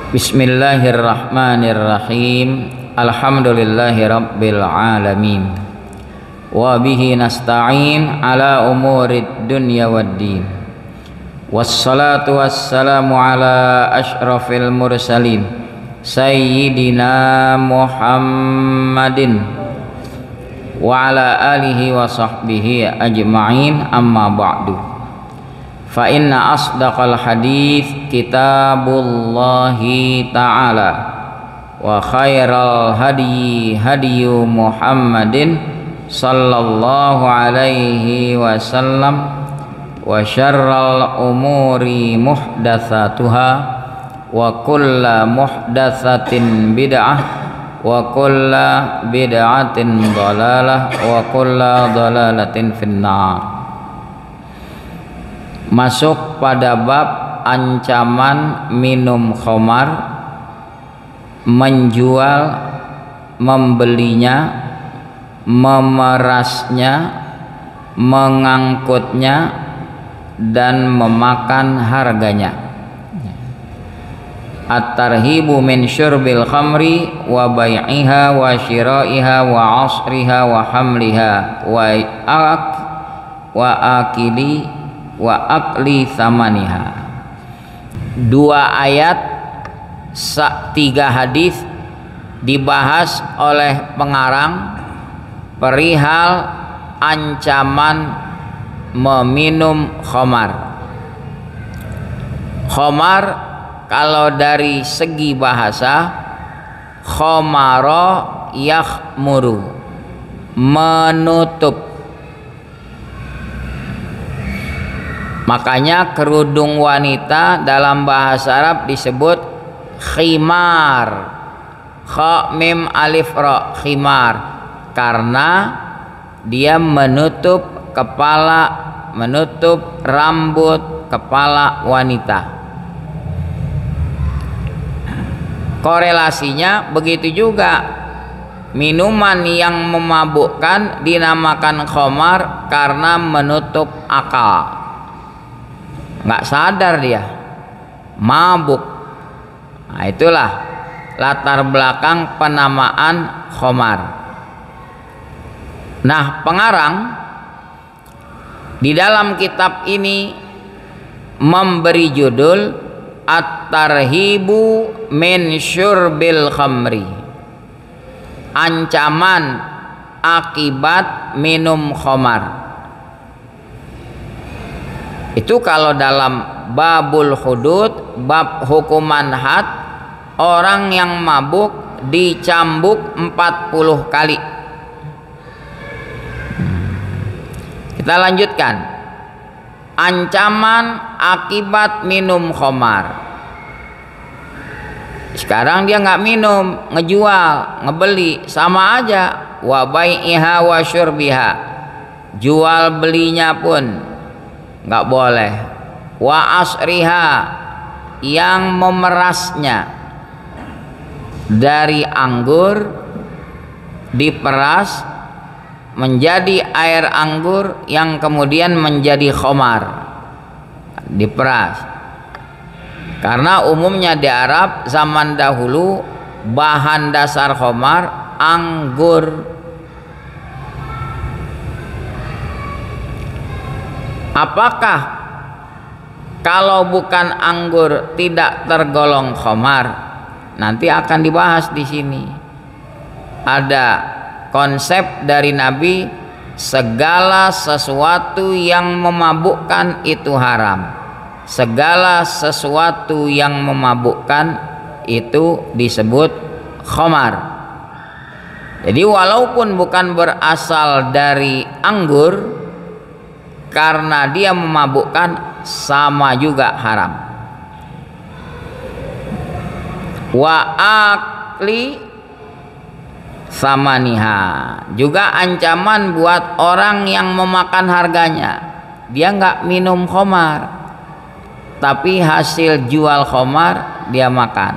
Bismillahirrahmanirrahim. Alhamdulillahi rabbil alamin. Wa bihi nasta'in ala umurid dunya waddin. Wassalatu wassalamu ala ashrafil mursalin Sayyidina Muhammadin wa ala alihi wa sahbihi ajma'in, amma ba'du. Fa inna asdaqal hadits kitabullahi ta'ala wa khairal hadyi hadyu Muhammadin sallallahu alaihi wasallam wa syarral umuri muhdatsatuha wa kullu muhdatsatin bid'ah wa kullu bid'atin dhalalah wa kullu dhalalatin finnar. Masuk pada bab ancaman minum khamar, menjual, membelinya, memerasnya, mengangkutnya, dan memakan harganya. At-tarhibu min syurbil khamri wa bai'iha wa syira'iha wa asriha wa hamliha wa akili wa akli samaniha. Dua ayat, tiga hadis dibahas oleh pengarang perihal ancaman meminum khamar. Khamar kalau dari segi bahasa, khamara yakhmuru, menutup. Makanya kerudung wanita dalam bahasa Arab disebut khimar, kha mim alif ra, khimar, karena dia menutup kepala, menutup rambut kepala wanita. Korelasinya begitu juga, minuman yang memabukkan dinamakan khamar karena menutup akal. Nggak sadar dia mabuk. Nah, itulah latar belakang penamaan khamar. Nah, pengarang di dalam kitab ini memberi judul At-tarhibu min syurbil khamri, ancaman akibat minum khamar. Itu kalau dalam babul hudud, bab hukuman had, orang yang mabuk dicambuk 40 kali. Kita lanjutkan. Ancaman akibat minum khamar. Sekarang dia nggak minum, ngejual, ngebeli, sama aja. Wa bai'iha wa syurbiha, jual belinya pun nggak boleh. Wa asriha, yang memerasnya, dari anggur diperas menjadi air anggur yang kemudian menjadi khamar, diperas. Karena umumnya di Arab zaman dahulu bahan dasar khamar anggur. Apakah kalau bukan anggur tidak tergolong khamar? Nanti akan dibahas di sini. Ada konsep dari Nabi, segala sesuatu yang memabukkan itu haram. Segala sesuatu yang memabukkan itu disebut khamar. Jadi walaupun bukan berasal dari anggur, karena dia memabukkan, sama juga haram. Wa akli samaniha, juga ancaman buat orang yang memakan harganya. Dia nggak minum khamar, tapi hasil jual khamar dia makan,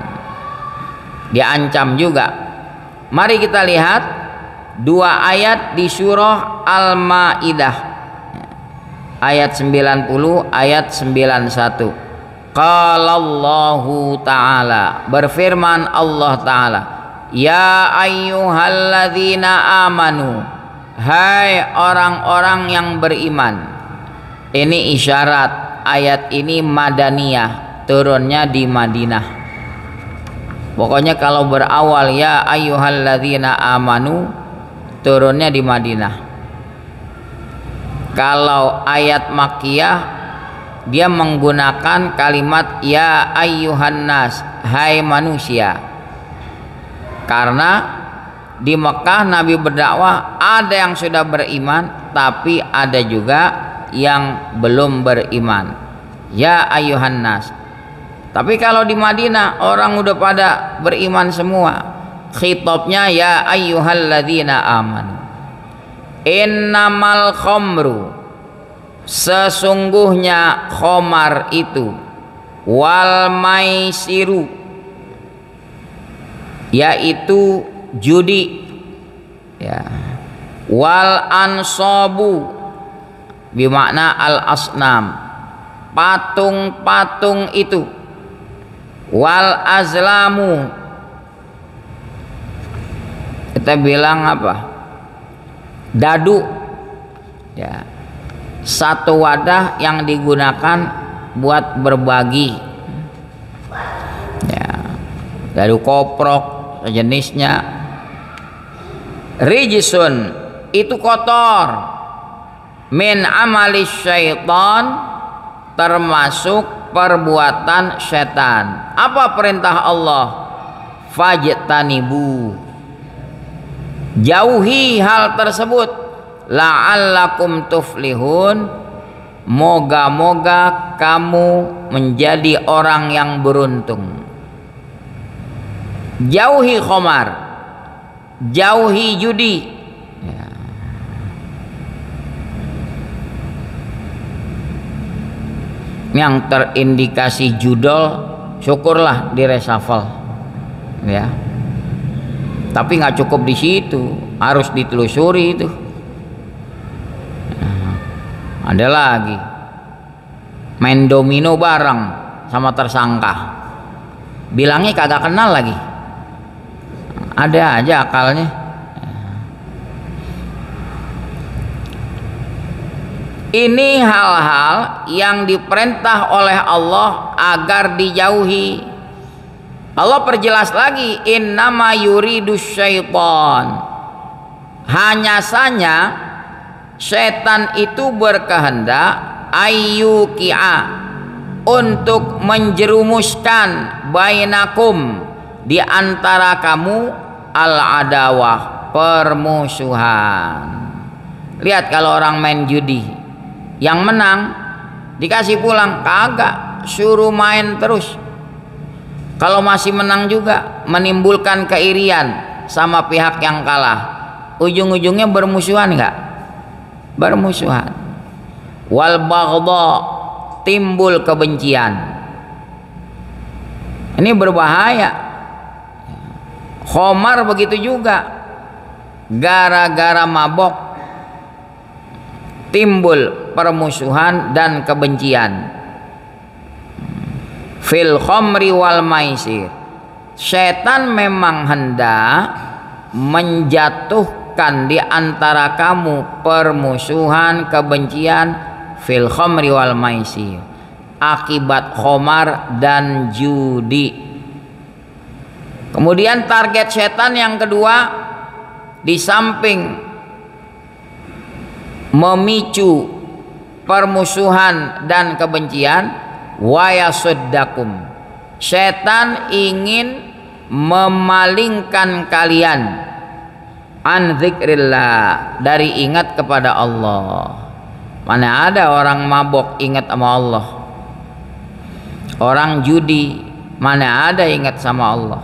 dia ancam juga. Mari kita lihat dua ayat di surah Al-Maidah ayat 90, ayat 91. Qala Allahu ta'ala, berfirman Allah ta'ala, ya ayyuhalladzina amanu, hai orang-orang yang beriman. Ini isyarat ayat ini madaniyah, turunnya di Madinah. Pokoknya kalau berawal ya ayyuhalladzina amanu, turunnya di Madinah. Kalau ayat makkiyah dia menggunakan kalimat ya ayyuhan nas, hai manusia. Karena di Mekah Nabi berdakwah ada yang sudah beriman, tapi ada juga yang belum beriman. Ya ayyuhan nas. Tapi kalau di Madinah orang udah pada beriman semua, khitabnya ya ayyuhalladzina amanu. Innamal khamru, sesungguhnya khomar itu, wal maisiru, yaitu judi, ya, wal ansabu, bermakna al asnam, patung-patung itu, wal azlamu, kita bilang apa, dadu, ya, satu wadah yang digunakan buat berbagi, ya, dadu koprok sejenisnya. Rijsun, itu kotor, min amalis syaitan, termasuk perbuatan setan. Apa perintah Allah? Fajtanibu, jauhi hal tersebut, la'allakum tuflihun, moga-moga kamu menjadi orang yang beruntung. Jauhi khamar, jauhi judi, ya. Yang terindikasi judol, syukurlah di reshuffle, ya. Tapi nggak cukup di situ, harus ditelusuri itu. Ada lagi main domino bareng sama tersangka, bilangnya kagak kenal lagi. Ada aja akalnya. Ini hal-hal yang diperintah oleh Allah agar dijauhi. Allah perjelas lagi, innama yuridus syaitan, hanya saja setan itu berkehendak ayyuki'a, untuk menjerumuskan bainakum, di antara kamu, al-adawah, permusuhan. Lihat kalau orang main judi, yang menang dikasih pulang, kagak, suruh main terus. Kalau masih menang juga menimbulkan keirian sama pihak yang kalah, ujung-ujungnya bermusuhan enggak? Bermusuhan. Wal baghdha, timbul kebencian. Ini berbahaya. Khamar begitu juga, gara-gara mabok timbul permusuhan dan kebencian. Fil khamri wal maisir, setan memang hendak menjatuhkan di antara kamu permusuhan, kebencian, fil khamri wal maisir, akibat khamar dan judi. Kemudian target setan yang kedua, di samping memicu permusuhan dan kebencian, wa yasuddakum, setan ingin memalingkan kalian an dzikrillah, dari ingat kepada Allah. Mana ada orang mabok ingat sama Allah, orang judi mana ada ingat sama Allah.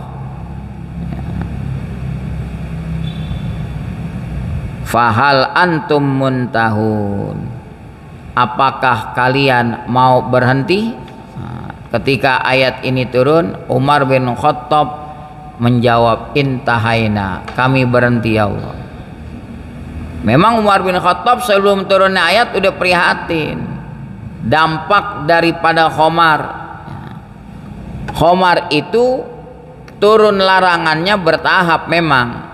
Fahal antum muntahun, apakah kalian mau berhenti? Ketika ayat ini turun, Umar bin Khattab menjawab, intahaina, kami berhenti ya Allah. Memang Umar bin Khattab sebelum turunnya ayat udah prihatin dampak daripada khamar. Khamar itu turun larangannya bertahap memang.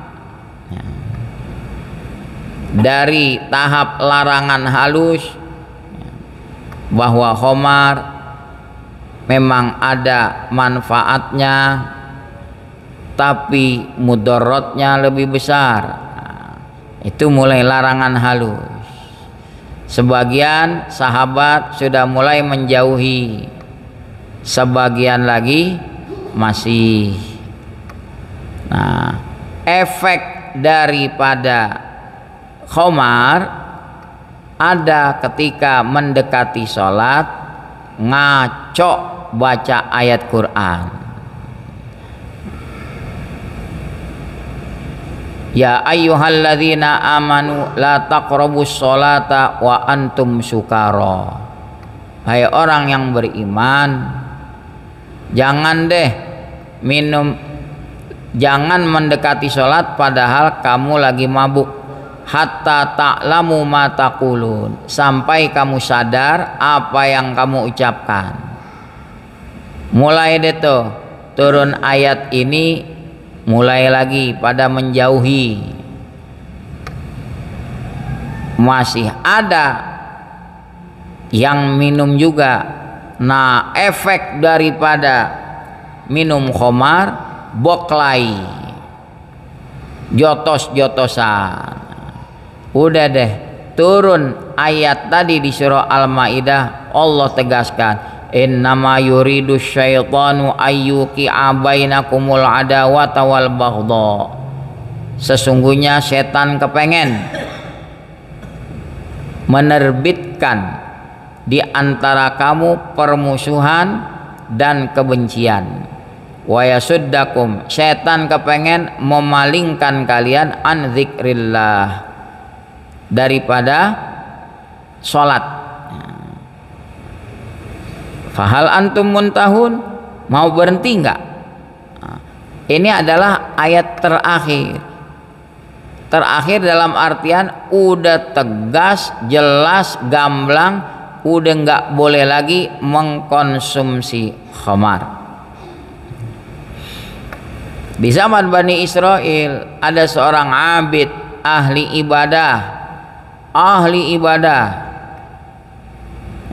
Dari tahap larangan halus bahwa khamar memang ada manfaatnya tapi mudaratnya lebih besar. Itu mulai larangan halus. Sebagian sahabat sudah mulai menjauhi, sebagian lagi masih. Nah, efek daripada khamar ada ketika mendekati sholat ngaco baca ayat Quran. Ya ayyuhalladzina amanu la taqrabus sholata wa antum sukara. Hai orang yang beriman, jangan deh jangan mendekati sholat padahal kamu lagi mabuk. Hatta ta'lamu ma taqulun, sampai kamu sadar apa yang kamu ucapkan. Mulai deh tuh turun ayat ini, mulai lagi pada menjauhi. Masih ada yang minum juga. Nah, efek daripada minum khamar boklai, jotos-jotosan. Udah deh turun ayat tadi di surah Al-Maidah, Allah tegaskan, innama yuridu syaitanu ayyuqi'a bainakumul adawata wal baghdha. Sesungguhnya setan kepengen menerbitkan di antara kamu permusuhan dan kebencian. Wa yasuddakum, setan kepengen memalingkan kalian an dzikrillah, daripada sholat. Fahal antum muntahun, mau berhenti enggak? Ini adalah ayat terakhir dalam artian udah tegas, jelas, gamblang, udah enggak boleh lagi mengkonsumsi khamar. Di zaman Bani Israel ada seorang abid, ahli ibadah.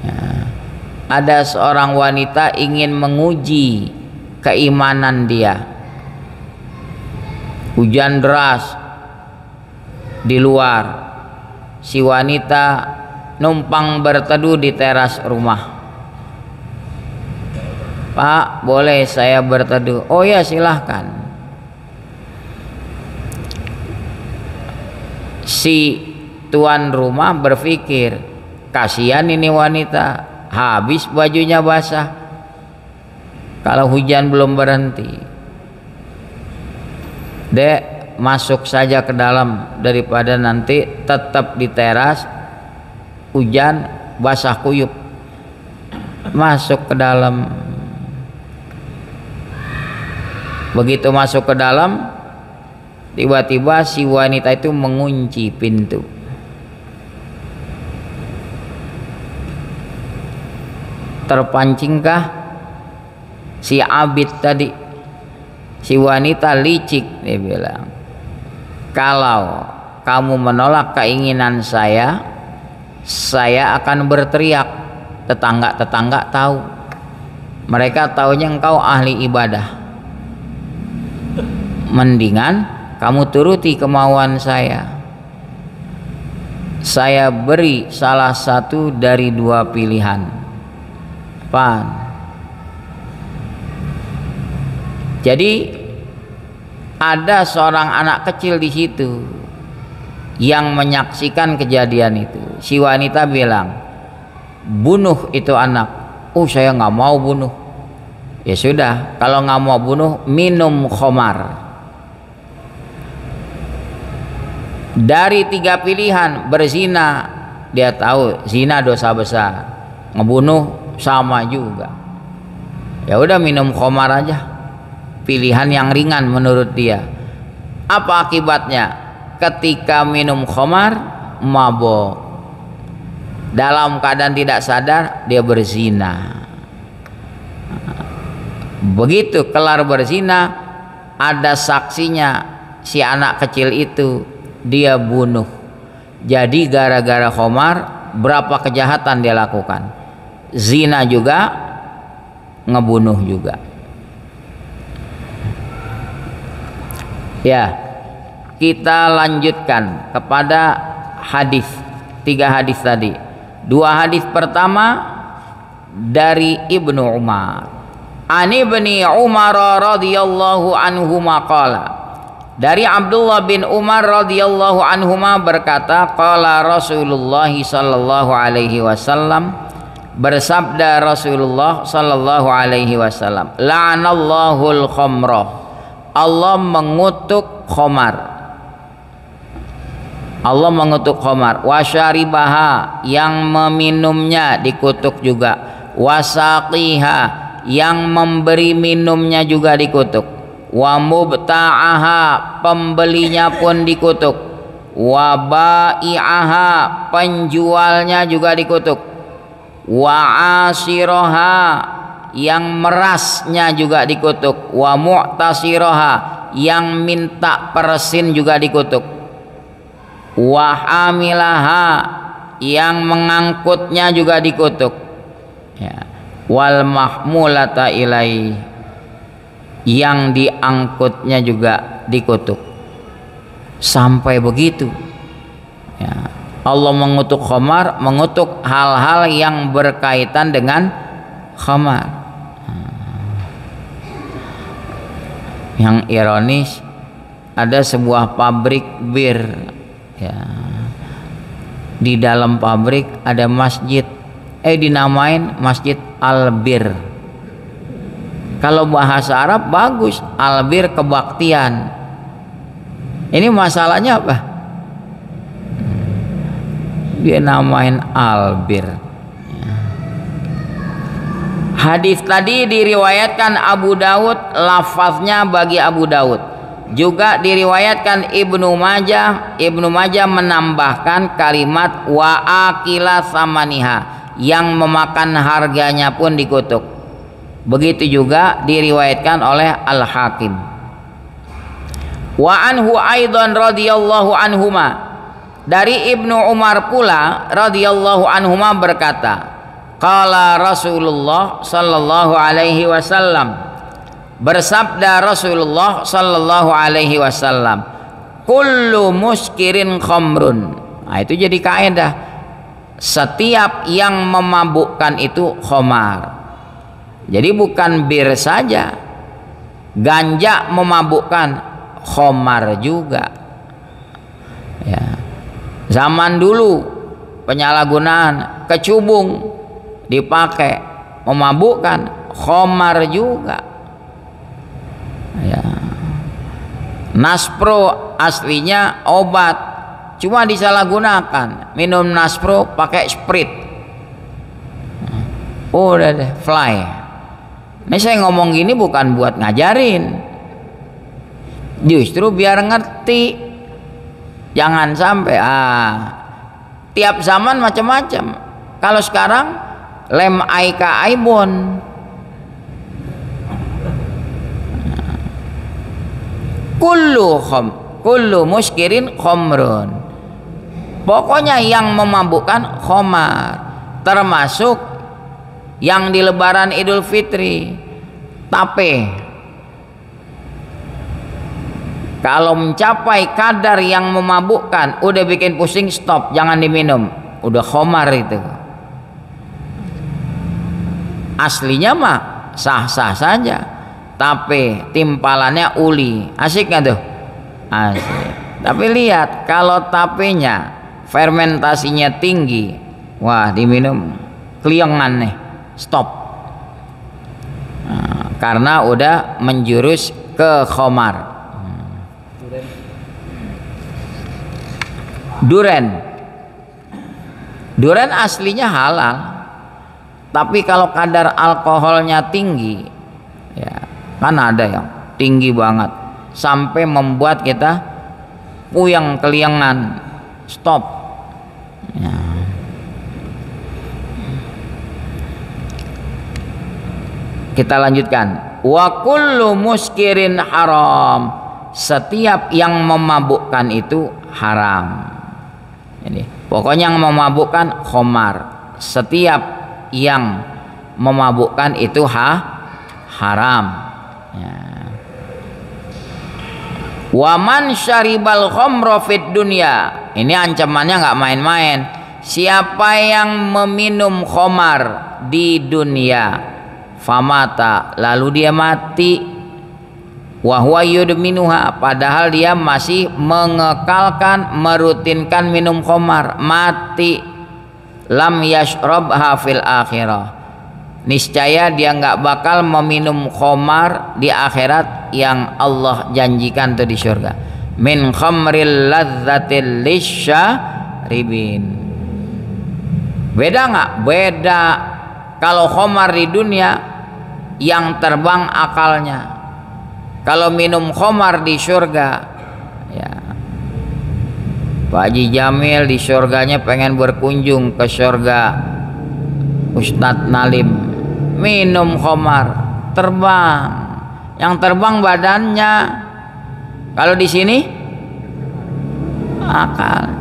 Ya. Ada seorang wanita ingin menguji keimanan dia. Hujan deras di luar, si wanita numpang berteduh di teras rumah. Pak, boleh saya berteduh? Oh ya, silahkan. Si tuan rumah berpikir, kasihan ini wanita, habis bajunya basah kalau hujan belum berhenti. Dek, masuk saja ke dalam daripada nanti tetap di teras hujan basah kuyup. Masuk ke dalam. Begitu masuk ke dalam, tiba-tiba si wanita itu mengunci pintu. Terpancingkah si abid tadi? Si wanita licik, dia bilang, kalau kamu menolak keinginan saya akan berteriak. Tetangga-tetangga tahu, mereka taunya engkau ahli ibadah. Mendingan kamu turuti kemauan saya beri salah satu dari dua pilihan. Pan. Jadi ada seorang anak kecil di situ yang menyaksikan kejadian itu. Si wanita bilang, bunuh itu anak. Oh, saya nggak mau bunuh. Ya sudah, kalau nggak mau bunuh, minum khamar. Dari tiga pilihan, berzina, dia tahu zina dosa besar, ngebunuh sama juga. Ya udah, minum khamar aja, pilihan yang ringan menurut dia. Apa akibatnya? Ketika minum khamar, mabok, dalam keadaan tidak sadar dia berzina. Begitu kelar berzina, ada saksinya, si anak kecil itu dia bunuh. Jadi gara-gara khamar berapa kejahatan dia lakukan, zina juga, ngebunuh juga. Ya, kita lanjutkan kepada hadis, 3 hadis tadi. 2 hadis pertama dari Ibnu Umar. Ani Ibni Umar radhiyallahu anhuma qala. Dari Abdullah bin Umar radhiyallahu anhuma berkata, qala Rasulullah sallallahu alaihi wasallam, bersabda Rasulullah sallallahu alaihi wasallam, la'anallahul khamra, Allah mengutuk khamar. Allah mengutuk khamar. Wasyaribaha, yang meminumnya dikutuk juga. Wasaqiha, yang memberi minumnya juga dikutuk. Wa mubta'aha, pembelinya pun dikutuk. Wa bai'aha, penjualnya juga dikutuk. Wa asiraha, yang merasnya juga dikutuk. Wa mu'tasiroha, yang minta persin juga dikutuk. Wa hamilaha, yang mengangkutnya juga dikutuk. Ya. Wal mahmulata ilai, yang diangkutnya juga dikutuk. Sampai begitu ya. Allah mengutuk khamar, mengutuk hal-hal yang berkaitan dengan khamar. Yang ironis, ada sebuah pabrik bir ya. Di dalam pabrik ada masjid, dinamain Masjid Al-Bir. Kalau bahasa Arab bagus, Al-Bir kebaktian. Ini masalahnya apa? Dia namain Al-Bir. Hadis tadi diriwayatkan Abu Daud, lafaznya bagi Abu Daud. Juga diriwayatkan Ibnu Majah. Ibnu Majah menambahkan kalimat wa akila samaniha, yang memakan harganya pun dikutuk. Begitu juga diriwayatkan oleh Al-Hakim. Wa anhu aidan radhiyallahu anhuma, dari Ibnu Umar pula radhiyallahu anhuma berkata, qala Rasulullah sallallahu alaihi wasallam, bersabda Rasulullah sallallahu alaihi wasallam, kullu muskirin khamrun. Nah, itu jadi kaidah, setiap yang memabukkan itu khamar. Jadi bukan bir saja, ganja memabukkan, khamar juga ya. Zaman dulu penyalahgunaan kecubung dipakai memabukkan, khamar juga ya. Naspro aslinya obat, cuma disalahgunakan. Minum Naspro pakai Sprite, udah deh fly. Ini saya ngomong gini bukan buat ngajarin, justru biar ngerti. Jangan sampai tiap zaman macam-macam. Kalau sekarang lem aika aibon, kullu muskirin khamrun. Pokoknya yang memabukkan khamar, termasuk yang di Lebaran Idul Fitri, tape. Kalau mencapai kadar yang memabukkan, udah bikin pusing, stop, jangan diminum, udah khamar itu. Aslinya mah sah-sah saja, tape timpalannya uli, asik nggak tuh? Asik. Tapi lihat kalau tapenya fermentasinya tinggi, wah diminum kliengan nih, stop. Nah, karena udah menjurus ke khamar. Duren aslinya halal, tapi kalau kadar alkoholnya tinggi ya, kan ada yang tinggi banget sampai membuat kita puyeng keliengan, stop ya. Kita lanjutkan. Wa kullu muskirin haram, setiap yang memabukkan itu haram. Jadi pokoknya yang memabukkan khamar, setiap yang memabukkan itu haram ya. Wa man syaribal khamra fid dunya, ini ancamannya nggak main-main. Siapa yang meminum khamar di dunia, famata, lalu dia mati, wa huwa yudminuha, padahal dia masih mengekalkan, merutinkan minum khamar, mati, lam yashrabha fil akhirah, niscaya dia nggak bakal meminum khamar di akhirat yang Allah janjikan tuh di surga. Min khamril ladzatil lisyaribin. Beda nggak? Beda. Kalau khamar di dunia yang terbang akalnya, kalau minum khamar di surga ya, Pak Haji Jamil di surganya pengen berkunjung ke surga Ustadz Nalim, minum khamar, terbang. Yang terbang badannya. Kalau di sini akal.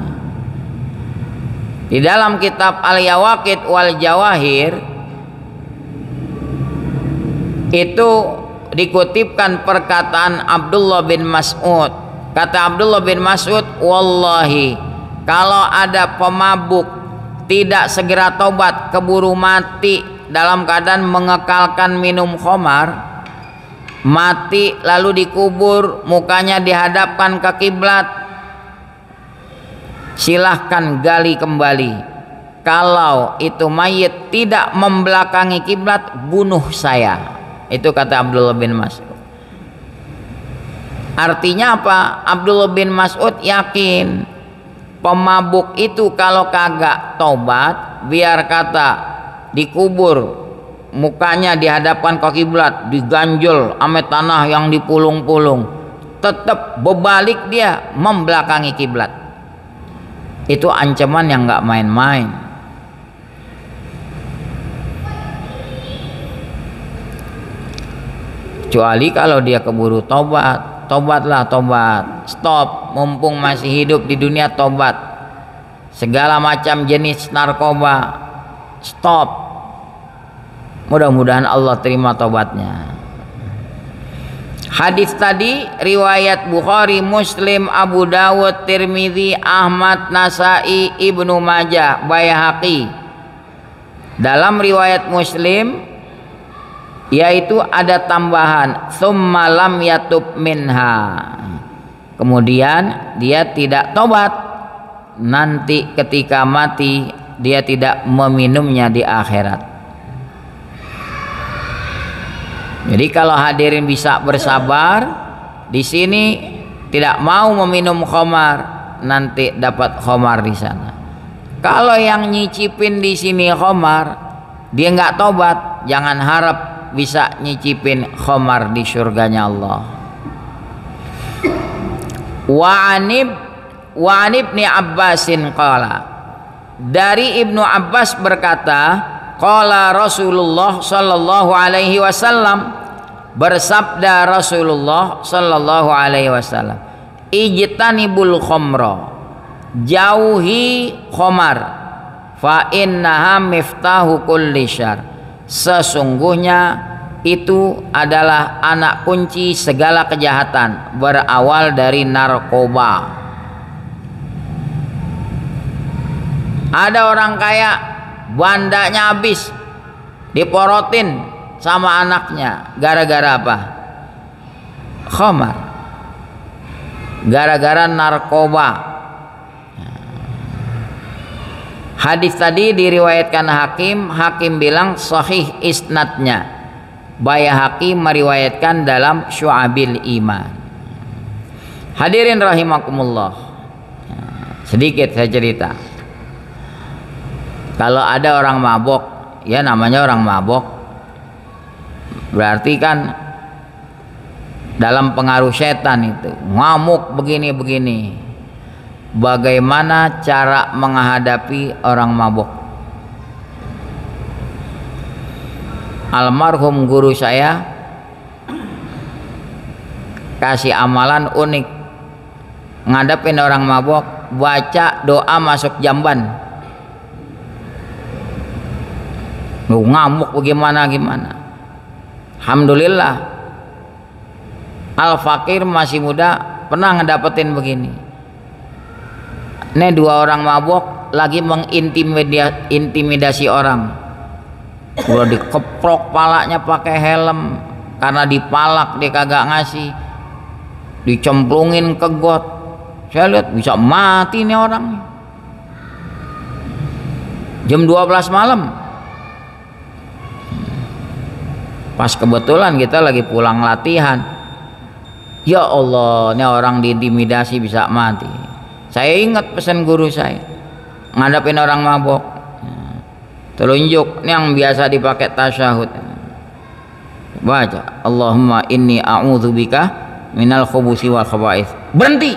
Di dalam kitab Al-Yawaqit wal Jawahir itu dikutipkan perkataan Abdullah bin Mas'ud. Kata Abdullah bin Mas'ud, wallahi kalau ada pemabuk tidak segera tobat, keburu mati dalam keadaan mengekalkan minum khamar, mati lalu dikubur, mukanya dihadapkan ke kiblat, silahkan gali kembali. Kalau itu mayit tidak membelakangi kiblat, bunuh saya. Itu kata Abdullah bin Mas'ud. Artinya apa? Abdullah bin Mas'ud yakin pemabuk itu kalau kagak tobat, biar kata dikubur, mukanya dihadapkan ke kiblat, diganjel ame tanah yang dipulung-pulung, tetap berbalik dia membelakangi kiblat. Itu ancaman yang nggak main-main. Kecuali kalau dia keburu tobat, tobatlah, tobat, stop, mumpung masih hidup di dunia, tobat. Segala macam jenis narkoba, stop. Mudah-mudahan Allah terima tobatnya. Hadis tadi riwayat Bukhari, Muslim, Abu Dawud, Tirmidzi, Ahmad, Nasai, Ibnu Majah, Baihaqi. Dalam riwayat Muslim yaitu ada tambahan tsumma lam yatub minha, kemudian dia tidak tobat, nanti ketika mati dia tidak meminumnya di akhirat. Jadi kalau hadirin bisa bersabar di sini, tidak mau meminum khamar, nanti dapat khamar di sana. Kalau yang nyicipin di sini khamar, dia nggak tobat, jangan harap bisa nyicipin khamar di surganya Allah. Wa an Ibni Abbasin qala, dari Ibnu Abbas berkata, qala Rasulullah sallallahu alaihi wasallam, bersabda Rasulullah sallallahu alaihi wasallam, ijtanibul khamra, jauhi khamar, fa innaha miftahu kulli syarr, sesungguhnya itu adalah anak kunci segala kejahatan, berawal dari narkoba. Ada orang kaya, bandanya habis, diporotin sama anaknya, gara-gara apa? Khamar, gara-gara narkoba. Hadis tadi diriwayatkan Hakim bilang sahih isnadnya. Baihaqi meriwayatkan dalam Syu'abil Iman. Hadirin rahimakumullah, sedikit saya cerita. Kalau ada orang mabok, ya namanya orang mabok, berarti kan dalam pengaruh setan itu, ngamuk begini-begini. Bagaimana cara menghadapi orang mabok? Almarhum guru saya kasih amalan unik. Ngadepin orang mabok, baca doa masuk jamban. Lu ngamuk bagaimana gimana. Alhamdulillah Al Fakir masih muda pernah ngedapetin begini. Ini 2 orang mabok lagi mengintimidasi orang. Udah dikeprok palanya pakai helm, karena dipalak dia kagak ngasih, dicemplungin ke got. Saya lihat bisa mati nih orang. Jam 12 malam. Pas kebetulan kita lagi pulang latihan. Ya Allah, ini orang diintimidasi bisa mati. Saya ingat pesan guru saya, ngadapin orang mabok, telunjuk ini yang biasa dipakai tasyahud. Baca Allahumma inni a'udzubika minal khubusi wal khaba'ith. Berhenti.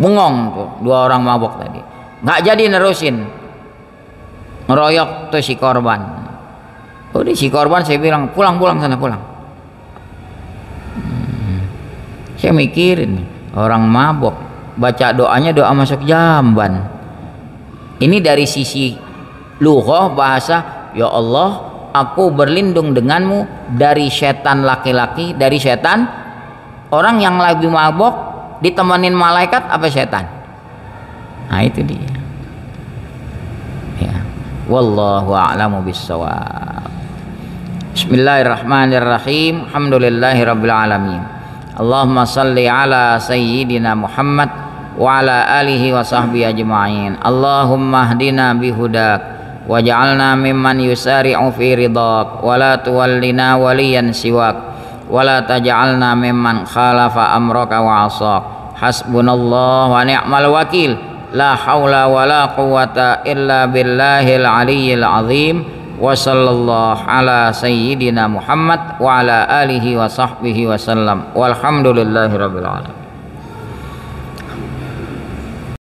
Bengong tuh 2 orang mabok tadi. Nggak jadi nerusin. Ngeroyok tuh si korban. Udah si korban saya bilang pulang sana pulang. Saya mikirin orang mabok baca doanya doa masuk jamban. Ini dari sisi lughah bahasa, ya Allah aku berlindung denganmu dari setan laki-laki, dari setan orang yang lagi mabok ditemenin malaikat apa setan. Nah itu dia ya. Wallahu a'lamu bissawab. Bismillahirrahmanirrahim. Alhamdulillahirabbil alamin. Allahumma salli ala sayyidina Muhammad wa ala alihi wa sahbihi ajma'in. Allahumma hdina bihudak waj'alna mimman yusari'u fi ridhak wa la tuwallina waliyan siwak wa la taj'alna mimman khalafa amraka wa 'asak. Hasbunallah wa ni'mal wakil. La haula wa la quwwata illa billahil aliyyil azim. Wa sallallahu ala sayyidina Muhammad wa ala alihi wa sahbihi wa sallam. Walhamdulillahirabbil alamin.